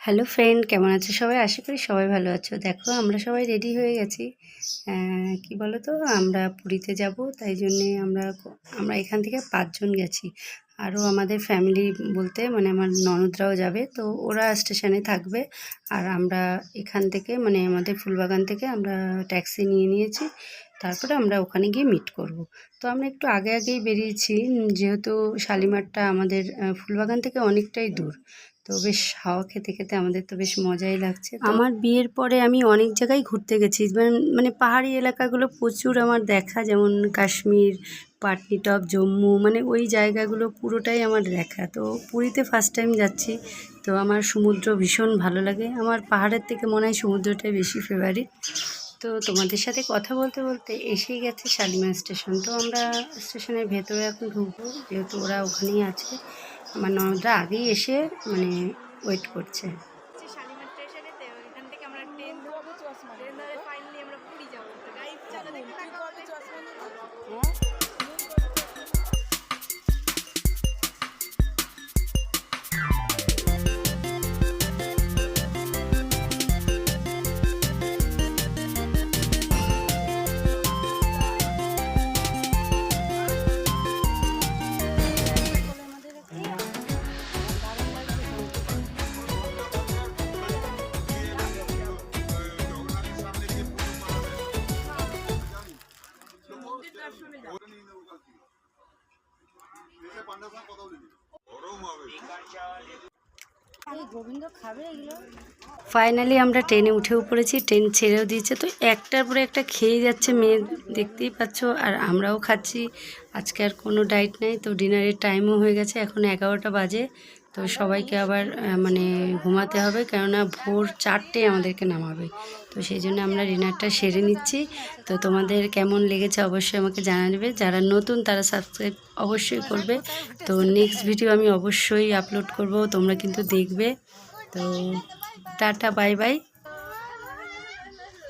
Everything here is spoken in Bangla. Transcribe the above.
হ্যালো ফ্রেন্ড, কেমন আছো সবাই? আশা করি সবাই ভালো আছো। দেখো আমরা সবাই রেডি হয়ে গেছি। কি বলো তো, আমরা পুরীতে যাব, তাই জন্যে আমরা এখান থেকে 5 জন গেছি। আরও আমাদের ফ্যামিলি বলতে মানে আমার ননদরাও যাবে, তো ওরা স্টেশনে থাকবে। আর আমরা এখান থেকে মানে আমাদের ফুলবাগান থেকে আমরা ট্যাক্সি নিয়ে নিয়েছি। তারপরে আমরা ওখানে গিয়ে মিট করব। তো আমরা একটু আগে আগেই বেরিয়েছি, যেহেতু শালিমারটা আমাদের ফুলবাগান থেকে অনেকটাই দূর। তো বেশ হাওয়া খেতে খেতে আমাদের তো বেশ মজাই লাগছে। আমার বিয়ের পরে আমি অনেক জায়গায় ঘুরতে গেছি, মানে পাহাড়ি এলাকাগুলো প্রচুর আমার দেখা, যেমন কাশ্মীর, পাটনিটপ, জম্মু, মানে ওই জায়গাগুলো পুরোটাই আমার দেখা। তো পুরীতে ফার্স্ট টাইম যাচ্ছি। তো আমার সমুদ্র ভীষণ ভালো লাগে, আমার পাহাড়ের থেকে মনে হয় সমুদ্রটাই বেশি ফেভারিট। তো তোমাদের সাথে কথা বলতে বলতে এসেই গেছে শালিমার স্টেশন। তো আমরা স্টেশনের ভেতরে এখন ঢুকবো, যেহেতু ওরা ওখানেই আছে। আমার ননদরা আগেই এসে মানে ওয়েট করছে। শালিমার স্টেশনেতে ওইখান থেকে আমরা ট্রেন ধরবো, ট্রেন ধরে ফাইনালি আমরা পুরী যাবো। তো গাইস চলো দেখতে থাকো। ফাইনালি আমরা ট্রেনে উঠেও পড়েছি, ট্রেন ছেড়েও দিয়েছে। তো একটার পরে একটা খেয়ে যাচ্ছে মেয়ে, দেখতেই পাচ্ছ, আর আমরাও খাচ্ছি। আজকে আর কোনো ডায়েট নেই। তো ডিনারের টাইমও হয়ে গেছে, এখন 11টা বাজে। তো সবাইকে আবার মানে ঘুমাতে হবে, কেননা ভোর 4টে আমাদেরকে নামাবে। তো সেই জন্য আমরা ডিনারটা সেরে নিচ্ছি। তো তোমাদের কেমন লেগেছে অবশ্যই আমাকে জানাবে, যারা নতুন তারা সাবস্ক্রাইব অবশ্যই করবে। তো নেক্সট ভিডিও আমি অবশ্যই আপলোড করব, তোমরা কিন্তু দেখবে। তো টাটা, বাই বাই।